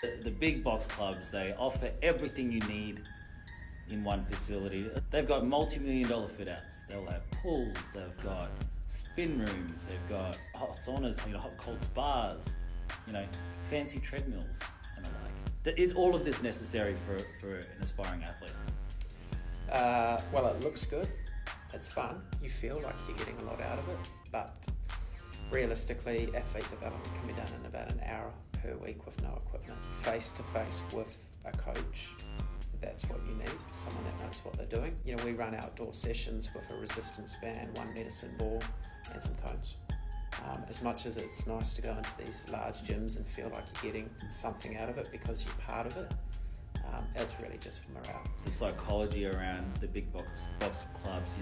The big box clubs, they offer everything you need in one facility. They've got multi-million-dollar fit outs. They'll have pools, they've got spin rooms, they've got hot saunas, hot cold spas, fancy treadmills and the like. Is all of this necessary for an aspiring athlete? Well, it looks good. It's fun. You feel like you're getting a lot out of it, but realistically, athlete development can be done in about an hour per week with no equipment, face to face with a coach. That's what you need, someone that knows what they're doing. We run outdoor sessions with a resistance band, 1 medicine ball, and some cones. As much as it's nice to go into these large gyms and feel like you're getting something out of it because you're part of it, it's really just for morale. The psychology around the big box clubs,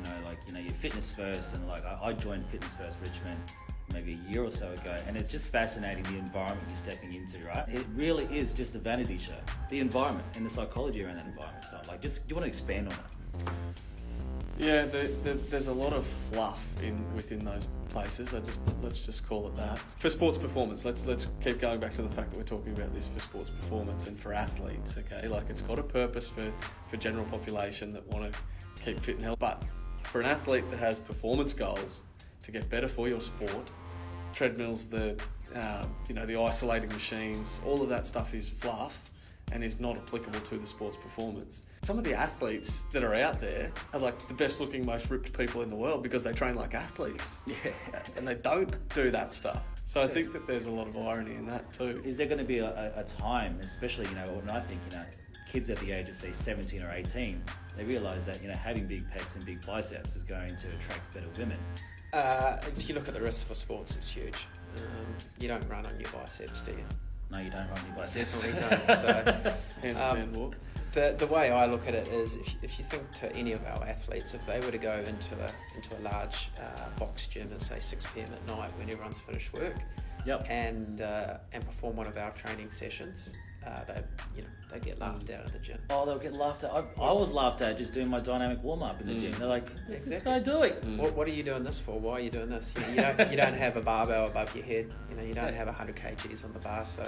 your Fitness First, and I joined Fitness First Richmond maybe a year or so ago, and it's just fascinating the environment you're stepping into, right? It really is just a vanity show. The environment and the psychology around that environment. So do you want to expand on that? Yeah, there's a lot of fluff within those places. Let's just call it that. For sports performance, let's keep going back to the fact that we're talking about this for sports performance and for athletes. Okay, it's got a purpose for general population that want to keep fit and healthy. But for an athlete that has performance goals to get better for your sport, treadmills, the isolating machines, all of that stuff is fluff and is not applicable to the sports performance. Some of the athletes that are out there are the best looking, most ripped people in the world because they train like athletes. Yeah. And they don't do that stuff. So I think that there's a lot of irony in that too. Is there going to be a time, especially, when I think, kids at the age of, say, 17 or 18, they realise that, having big pecs and big biceps is going to attract better women. If you look at the risk for sports, it's huge. You don't run on your biceps, do you? No, you don't run your biceps. Definitely don't. So, handstand walk. The way I look at it is, if you think to any of our athletes, if they were to go into a large box gym at say 6 p.m. at night when everyone's finished work, yep, and perform one of our training sessions, they get laughed out of the gym. Oh, they'll get laughed at. I was laughed at just doing my dynamic warm up in the gym. They're like, "What's this guy doing? What are you doing this for? Why are you doing this? You don't have a barbell above your head. You don't have 100 kgs on the bar. So,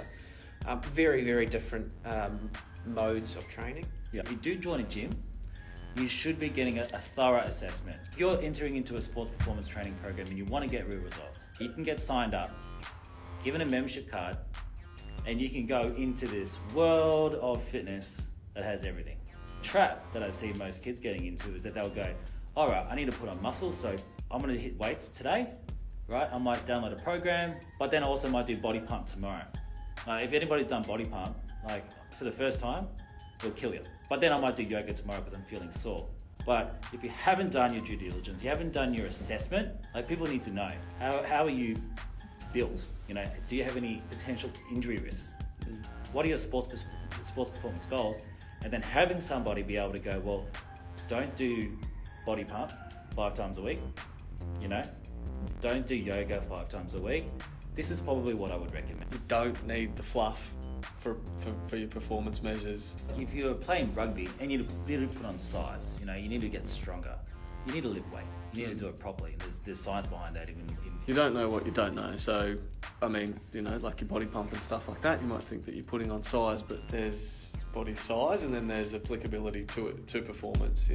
very, very different modes of training. Yeah. If you do join a gym, you should be getting a thorough assessment. If you're entering into a sports performance training program and you want to get real results, you can get signed up, given a membership card, and you can go into this world of fitness that has everything. The trap that I see most kids getting into is that they'll go, all right, I need to put on muscle, so I'm going to hit weights today, right? I might download a program, but then I also might do body pump tomorrow. If anybody's done body pump, for the first time, it'll kill you. But then I might do yoga tomorrow because I'm feeling sore. But if you haven't done your due diligence, you haven't done your assessment, people need to know, how are you built? Do you have any potential injury risks? What are your sports performance goals? And then having somebody be able to go, well, don't do body pump 5 times a week, don't do yoga 5 times a week. This is probably what I would recommend. You don't need the fluff for your performance measures. If you're playing rugby and you need to put on size, you need to get stronger. You need to lift weight. You need to do it properly. There's science behind that. You don't know what you don't know. So, your body pump and stuff like that, you might think that you're putting on size, but there's body size and then there's applicability to it, to performance,